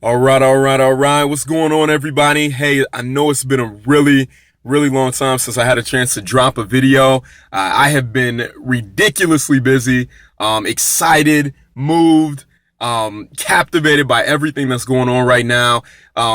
All right. What's going on, everybody? Hey, I know it's been a really long time since I had a chance to drop a video. I have been ridiculously busy, excited, moved, captivated by everything that's going on right now.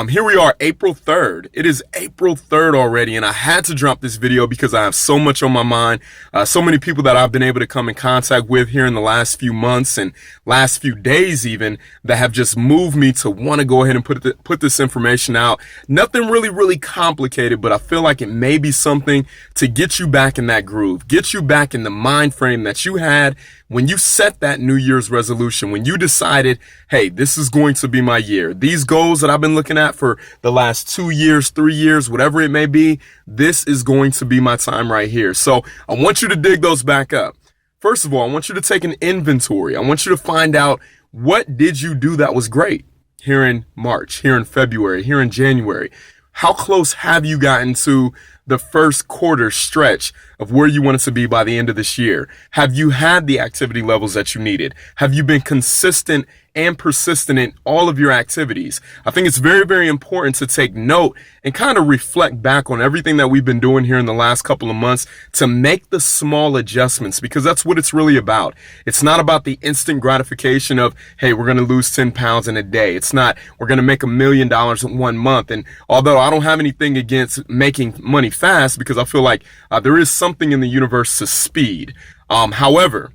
Here we are, April 3rd. It is April 3rd already, and I had to drop this video because I have so much on my mind. So many people that I've been able to come in contact with here in the last few months and last few days even that have just moved me to want to go ahead and put this information out. Nothing really complicated, but I feel like it may be something to get you back in that groove, get you back in the mind frame that you had when you set that New Year's resolution, when you decided, hey, this is going to be my year. These goals that I've been looking at for the last 2 years, 3 years, whatever it may be, this is going to be my time right here. So I want you to dig those back up. First of all, I want you to take an inventory. I want you to find out, what did you do that was great here in March, here in February, here in January? How close have you gotten to the first quarter stretch of where you wanted to be by the end of this year? Have you had the activity levels that you needed? Have you been consistent and persistent in all of your activities? I think it's very important to take note and kind of reflect back on everything that we've been doing here in the last couple of months to make the small adjustments, because that's what it's really about. It's not about the instant gratification of, hey, we're going to lose 10 pounds in a day. It's not, we're going to make $1 million in 1 month. And although I don't have anything against making money fast, because I feel like there is something in the universe to speed. However,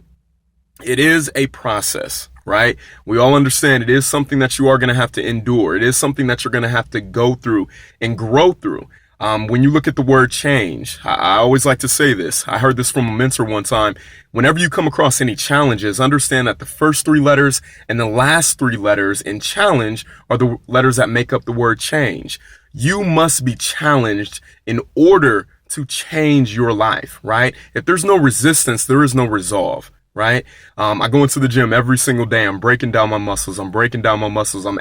it is a process, right? We all understand it is something that you are going to have to endure. It is something that you're going to have to go through and grow through. When you look at the word change, I always like to say this. I heard this from a mentor one time. Whenever you come across any challenges, understand that the first 3 letters and the last 3 letters in challenge are the letters that make up the word change. You must be challenged in order to change your life, right? If there's no resistance, there is no resolve. Right? I go into the gym every single day. I'm breaking down my muscles. I'm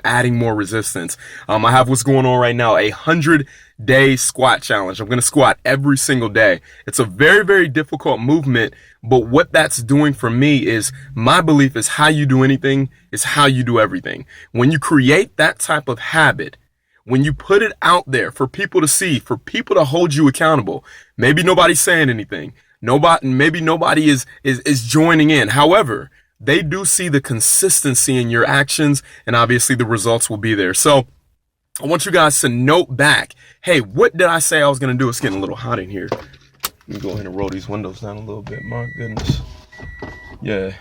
adding more resistance. I have what's going on right now, a 100-day squat challenge. I'm going to squat every single day. It's a very difficult movement, but what that's doing for me is, my belief is, how you do anything is how you do everything. When you create that type of habit, when you put it out there for people to see, for people to hold you accountable, maybe nobody's saying anything. Maybe nobody is joining in. However, they do see the consistency in your actions, and obviously the results will be there. So I want you guys to note back, hey, what did I say I was going to do? It's getting a little hot in here. Let me go ahead and roll these windows down a little bit. My goodness. Yeah,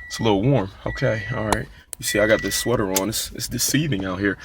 it's a little warm. Okay, all right. You see, I got this sweater on. It's deceiving out here.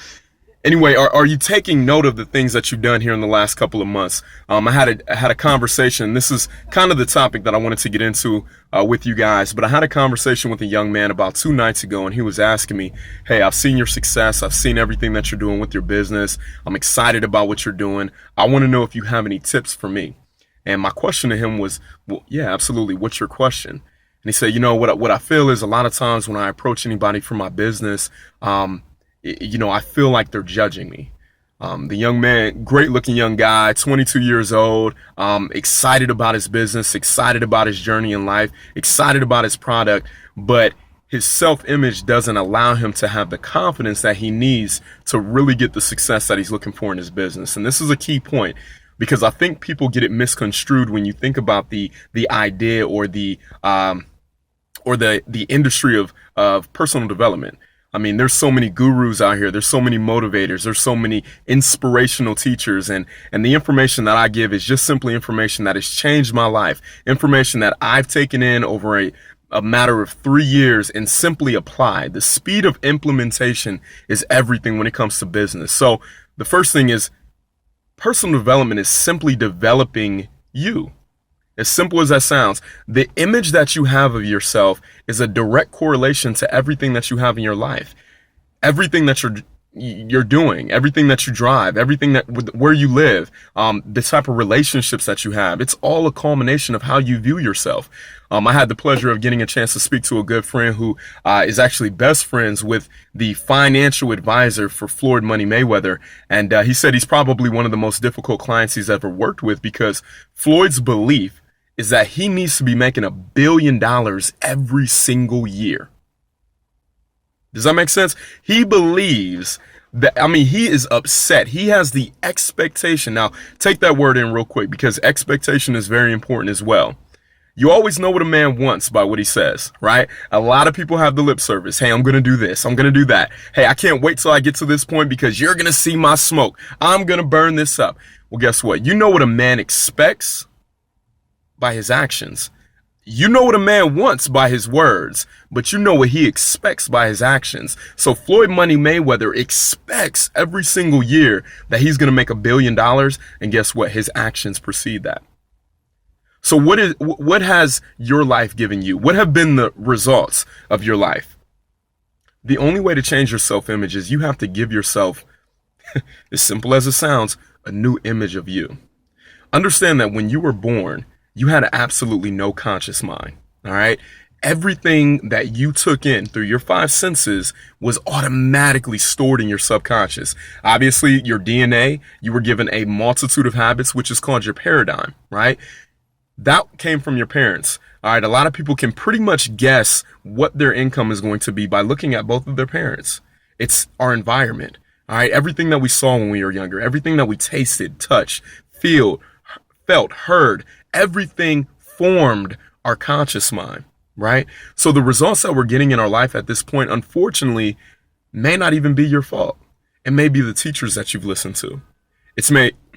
Anyway, are you taking note of the things that you've done here in the last couple of months? I had a conversation. This is kind of the topic that I wanted to get into with you guys, but I had a conversation with a young man about 2 nights ago, and he was asking me, hey, I've seen your success. I've seen everything that you're doing with your business. I'm excited about what you're doing. I want to know if you have any tips for me. And my question to him was, well, yeah, absolutely. What's your question? And he said, you know, what I feel is, a lot of times when I approach anybody for my business, I feel like they're judging me. The young man, great looking young guy, 22 years old, excited about his business, excited about his journey in life, excited about his product, but his self-image doesn't allow him to have the confidence that he needs to really get the success that he's looking for in his business. And this is a key point, because I think people get it misconstrued when you think about the idea or the industry of personal development. I mean, there's so many gurus out here. There's so many motivators. There's so many inspirational teachers. And the information that I give is just simply information that has changed my life. Information that I've taken in over a matter of 3 years and simply applied. The speed of implementation is everything when it comes to business. So the first thing is, personal development is simply developing you. As simple as that sounds, the image that you have of yourself is a direct correlation to everything that you have in your life. Everything that you're doing, everything that you drive, everything where you live, the type of relationships that you have, it's all a culmination of how you view yourself. I had the pleasure of getting a chance to speak to a good friend who is actually best friends with the financial advisor for Floyd Money Mayweather. And he said he's probably one of the most difficult clients he's ever worked with, because Floyd's belief is that he needs to be making $1 billion every single year. Does that make sense? He believes He is upset. He has the expectation. Now, take that word in real quick because expectation is very important as well. You always know what a man wants by what he says, right? A lot of people have the lip service. Hey, I'm going to do this. I'm going to do that. Hey, I can't wait till I get to this point because you're going to see my smoke. I'm going to burn this up. Well, guess what? You know what a man expects by his actions. You know what a man wants by his words, but you know what he expects by his actions. So Floyd Money Mayweather expects every single year that he's going to make $1 billion. And guess what? His actions precede that. So what has your life given you? What have been the results of your life? The only way to change your self-image is you have to give yourself, as simple as it sounds, a new image of you. Understand that when you were born, you had absolutely no conscious mind. All right. Everything that you took in through your 5 senses was automatically stored in your subconscious. Obviously, your DNA, you were given a multitude of habits, which is called your paradigm, right? That came from your parents. All right. A lot of people can pretty much guess what their income is going to be by looking at both of their parents. It's our environment. All right. Everything that we saw when we were younger, everything that we tasted, touched, felt, heard, everything formed our conscious mind, right? So the results that we're getting in our life at this point, unfortunately, may not even be your fault. It may be the teachers that you've listened to.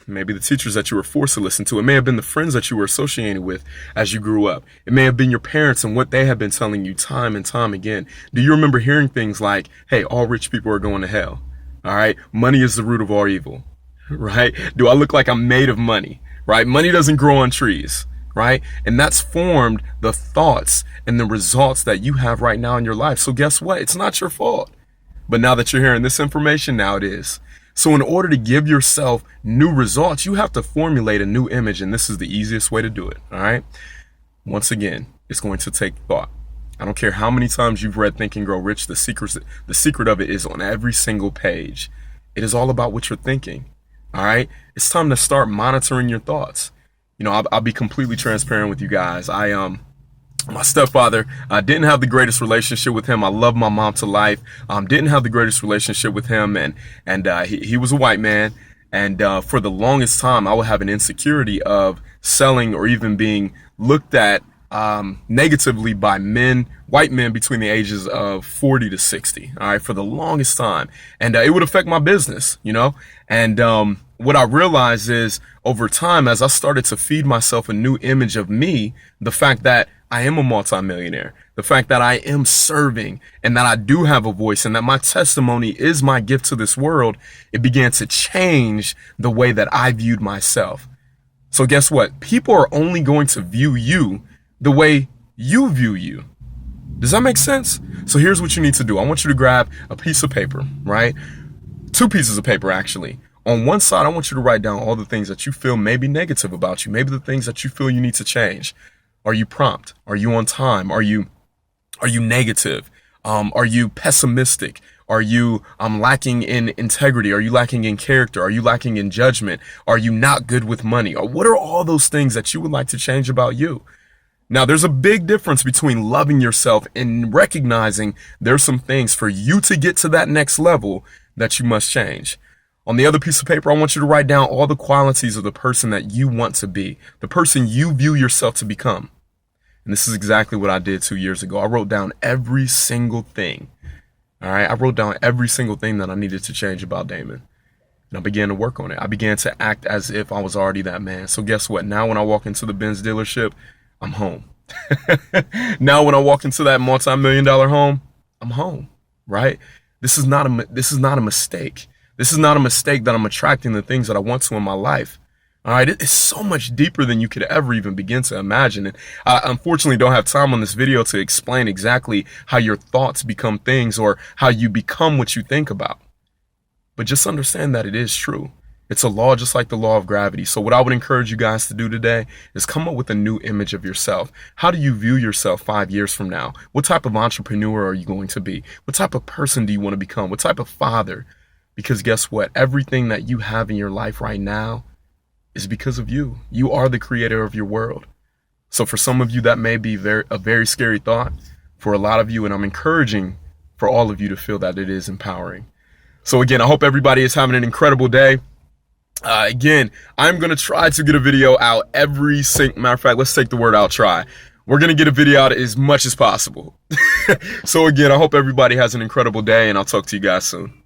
Maybe the teachers that you were forced to listen to. It may have been the friends that you were associated with as you grew up. It may have been your parents and what they have been telling you time and time again. Do you remember hearing things like, hey, all rich people are going to hell? All right. Money is the root of all evil, right? Do I look like I'm made of money, right? Money doesn't grow on trees, right? And that's formed the thoughts and the results that you have right now in your life. So guess what? It's not your fault. But now that you're hearing this information, now it is. So in order to give yourself new results, you have to formulate a new image. And this is the easiest way to do it. All right. Once again, it's going to take thought. I don't care how many times you've read Think and Grow Rich. The secret of it is on every single page. It is all about what you're thinking. All right. It's time to start monitoring your thoughts. You know, I'll be completely transparent with you guys. My stepfather, didn't have the greatest relationship with him. I love my mom to life. Didn't have the greatest relationship with him. And he was a white man. And for the longest time, I would have an insecurity of selling or even being looked at negatively by white men between the ages of 40 to 60. All right. For the longest time. And it would affect my business, you know, and what I realized is over time, as I started to feed myself a new image of me, the fact that I am a multimillionaire, the fact that I am serving and that I do have a voice and that my testimony is my gift to this world, it began to change the way that I viewed myself. So guess what? People are only going to view you the way you view you. Does that make sense? So here's what you need to do. I want you to grab a piece of paper, right? 2 pieces of paper, actually. On one side, I want you to write down all the things that you feel may be negative about you. Maybe the things that you feel you need to change. Are you prompt? Are you on time? Are you negative? Are you pessimistic? Are you lacking in integrity? Are you lacking in character? Are you lacking in judgment? Are you not good with money? Or what are all those things that you would like to change about you? Now, there's a big difference between loving yourself and recognizing there's some things for you to get to that next level that you must change. On the other piece of paper, I want you to write down all the qualities of the person that you want to be, the person you view yourself to become. And this is exactly what I did 2 years ago. I wrote down every single thing. All right. I wrote down every single thing that I needed to change about Damon. And I began to work on it. I began to act as if I was already that man. So guess what? Now when I walk into the Benz dealership, I'm home. Now when I walk into that multi-million-dollar home, I'm home. Right? This is not a mistake. This is not a mistake that I'm attracting the things that I want to in my life. All right. It's so much deeper than you could ever even begin to imagine. And I unfortunately don't have time on this video to explain exactly how your thoughts become things or how you become what you think about. But just understand that it is true. It's a law just like the law of gravity. So what I would encourage you guys to do today is come up with a new image of yourself. How do you view yourself 5 years from now? What type of entrepreneur are you going to be? What type of person do you want to become? What type of father? Because guess what? Everything that you have in your life right now is because of you. You are the creator of your world. So for some of you, that may be a very scary thought. For a lot of you, and I'm encouraging for all of you to feel that it is empowering. So again, I hope everybody is having an incredible day. Again, I'm going to try to get a video out every single, matter of fact, let's take the word out, try. We're going to get a video out as much as possible. So again, I hope everybody has an incredible day, and I'll talk to you guys soon.